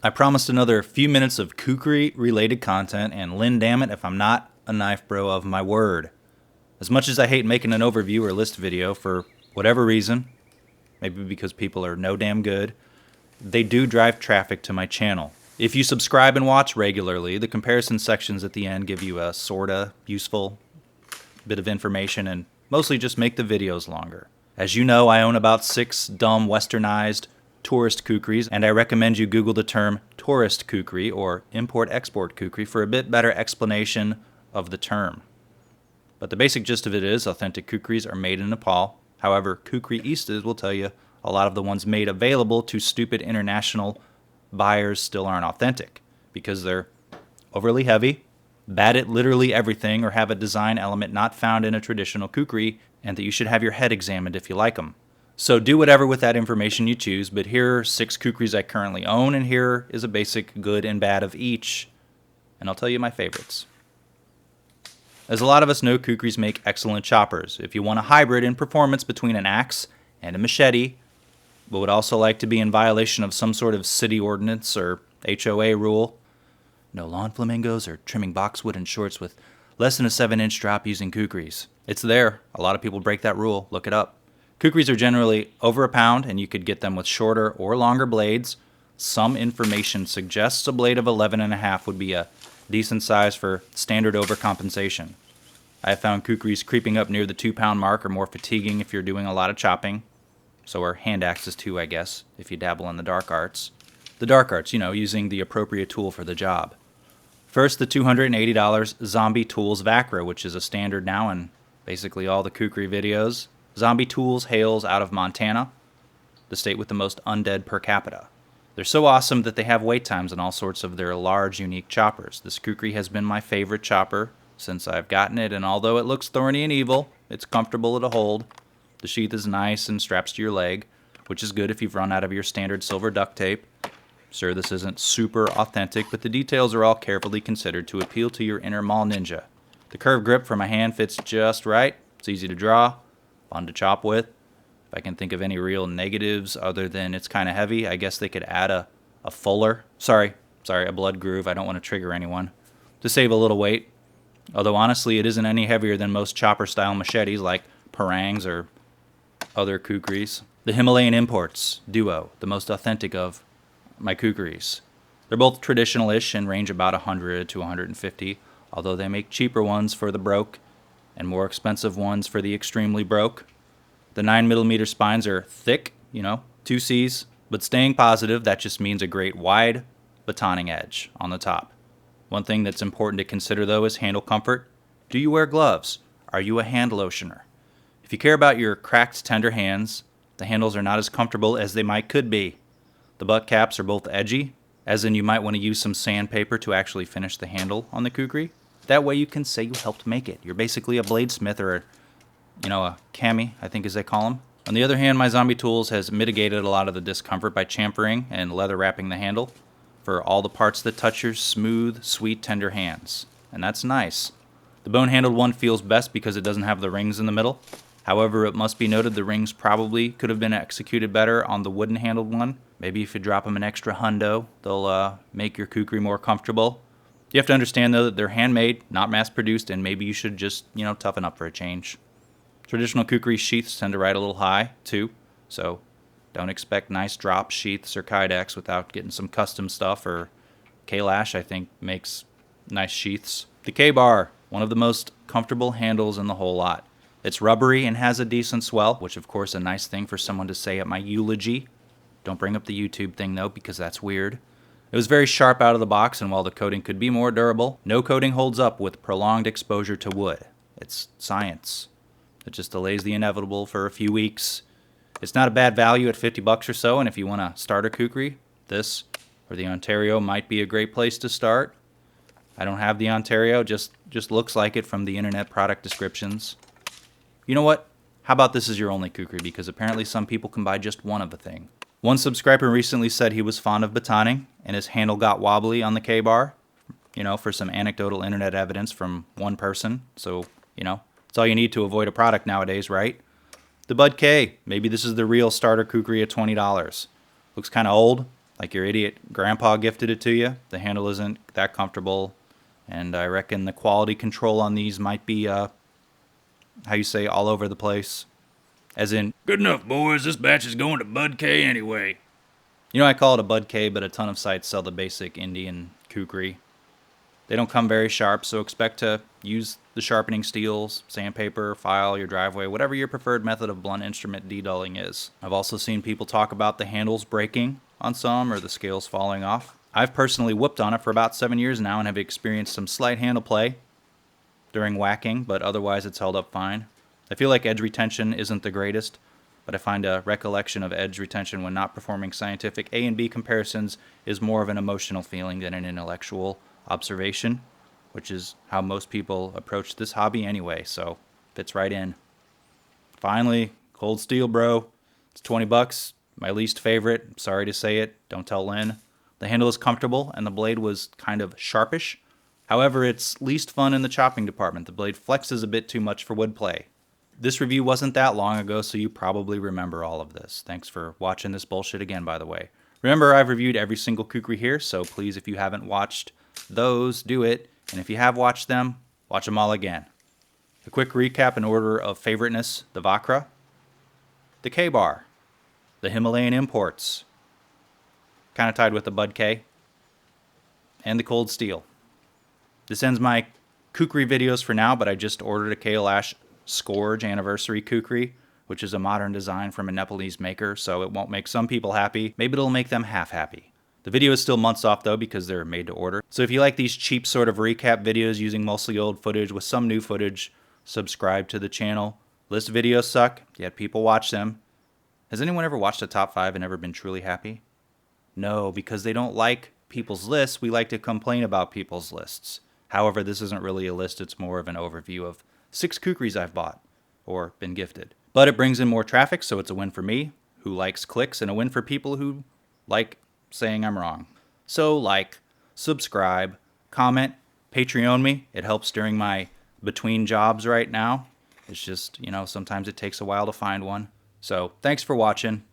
I promised another few minutes of kukri-related content, and Lynn, damn it if I'm not a knife bro of my word. As much as I hate making an overview or list video for whatever reason, maybe because people are no damn good, they do drive traffic to my channel. If you subscribe and watch regularly, the comparison sections at the end give you a sorta useful bit of information and mostly just make the videos longer. As you know, I own about 6 dumb westernized tourist kukris, and I recommend you Google the term tourist kukri or import-export kukri for a bit better explanation of the term. But the basic gist of it is authentic kukris are made in Nepal. However, Kukriistas will tell you a lot of the ones made available to stupid international buyers still aren't authentic because they're overly heavy, bad at literally everything, or have a design element not found in a traditional kukri, and that you should have your head examined if you like them. So do whatever with that information you choose, but here are 6 kukris I currently own, and here is a basic good and bad of each, and I'll tell you my favorites. As a lot of us know, kukris make excellent choppers. If you want a hybrid in performance between an axe and a machete, but would also like to be in violation of some sort of city ordinance or HOA rule, no lawn flamingos or trimming boxwood and shorts with less than a 7-inch drop using kukris. It's there. A lot of people break that rule. Look it up. Kukris are generally over a pound, and you could get them with shorter or longer blades. Some information suggests a blade of 11.5 would be a decent size for standard overcompensation. I have found kukris creeping up near the 2-pound mark are more fatiguing if you're doing a lot of chopping. So are hand axes too, I guess, if you dabble in the dark arts. The dark arts, using the appropriate tool for the job. First, the $280 Zombie Tools Vacra, which is a standard now in basically all the kukri videos. Zombie Tools hails out of Montana, the state with the most undead per capita. They're so awesome that they have wait times on all sorts of their large, unique choppers. This kukri has been my favorite chopper since I've gotten it, and although it looks thorny and evil, it's comfortable to hold. The sheath is nice and straps to your leg, which is good if you've run out of your standard silver duct tape. Sure, this isn't super authentic, but the details are all carefully considered to appeal to your inner mall ninja. The curved grip for my hand fits just right. It's easy to draw, fun to chop with. If I can think of any real negatives other than it's kind of heavy, I guess they could add a fuller. Sorry, a blood groove. I don't want to trigger anyone. To save a little weight. Although honestly, it isn't any heavier than most chopper-style machetes like parangs or other kukris. The Himalayan Imports Duo, the most authentic of my kukris. They're both traditional-ish and range about 100 to 150, although they make cheaper ones for the broke and more expensive ones for the extremely broke. The 9mm spines are thick, 2 C's, but staying positive, that just means a great wide batoning edge on the top. One thing that's important to consider, though, is handle comfort. Do you wear gloves? Are you a hand lotioner? If you care about your cracked, tender hands, the handles are not as comfortable as they could be. The butt caps are both edgy, as in you might want to use some sandpaper to actually finish the handle on the kukri. That way you can say you helped make it. You're basically a bladesmith or a kami, I think as they call them. On the other hand, my Zombie Tools has mitigated a lot of the discomfort by chamfering and leather wrapping the handle for all the parts that touch your smooth, sweet, tender hands. And that's nice. The bone-handled one feels best because it doesn't have the rings in the middle. However, it must be noted the rings probably could have been executed better on the wooden-handled one. Maybe if you drop them an extra hundo, they'll make your kukri more comfortable. You have to understand, though, that they're handmade, not mass-produced, and maybe you should just, toughen up for a change. Traditional kukri sheaths tend to ride a little high, too, so don't expect nice drop sheaths or kydex without getting some custom stuff, or Kailash, I think, makes nice sheaths. The K-bar, one of the most comfortable handles in the whole lot. It's rubbery and has a decent swell, which of course a nice thing for someone to say at my eulogy. Don't bring up the YouTube thing though, because that's weird. It was very sharp out of the box, and while the coating could be more durable, no coating holds up with prolonged exposure to wood. It's science. It just delays the inevitable for a few weeks. It's not a bad value at $50 or so, and if you want to start a kukri, this or the Ontario might be a great place to start. I don't have the Ontario, just looks like it from the internet product descriptions. You know what? How about this is your only kukri, because apparently some people can buy just one of the thing. One subscriber recently said he was fond of batoning, and his handle got wobbly on the K-bar, for some anecdotal internet evidence from one person. So, it's all you need to avoid a product nowadays, right? The Bud K. Maybe this is the real starter kukri at $20. Looks kind of old, Like your idiot grandpa gifted it to you. The handle isn't that comfortable, and I reckon the quality control on these might be, how you say, all over the place. As in, good enough, boys, this batch is going to Bud K anyway. You know, I call it a Bud K, but a ton of sites sell the basic Indian kukri. They don't come very sharp, so expect to use the sharpening steels, sandpaper, file, your driveway, whatever your preferred method of blunt instrument dedulling is. I've also seen people talk about the handles breaking on some or the scales falling off. I've personally whooped on it for about 7 years now and have experienced some slight handle play during whacking, but otherwise it's held up fine. I feel like edge retention isn't the greatest, but I find a recollection of edge retention when not performing scientific A and B comparisons is more of an emotional feeling than an intellectual observation, which is how most people approach this hobby anyway, so fits right in. Finally, cold steel, bro. It's $20, my least favorite. Sorry to say it, don't tell Lynn. The handle is comfortable and the blade was kind of sharpish. However, it's least fun in the chopping department. The blade flexes a bit too much for wood play. This review wasn't that long ago, so you probably remember all of this. Thanks for watching this bullshit again, by the way. Remember, I've reviewed every single kukri here, so please, if you haven't watched those, do it. And if you have watched them, watch them all again. A quick recap in order of favoriteness: the Vakra, the K-Bar, the Himalayan Imports, kind of tied with the Bud K, and the Cold Steel. This ends my kukri videos for now, but I just ordered a Kailash Scourge Anniversary Kukri, which is a modern design from a Nepalese maker, so it won't make some people happy. Maybe it'll make them half happy. The video is still months off though because they're made to order. So if you like these cheap sort of recap videos using mostly old footage with some new footage, subscribe to the channel. List videos suck, yet people watch them. Has anyone ever watched a top 5 and ever been truly happy? No, because they don't like people's lists. We like to complain about people's lists. However, this isn't really a list, it's more of an overview of 6 kukris I've bought or been gifted. But it brings in more traffic, so it's a win for me, who likes clicks, and a win for people who like saying I'm wrong. So like, subscribe, comment, Patreon me. It helps during my between jobs right now. It's just, sometimes it takes a while to find one. So thanks for watching.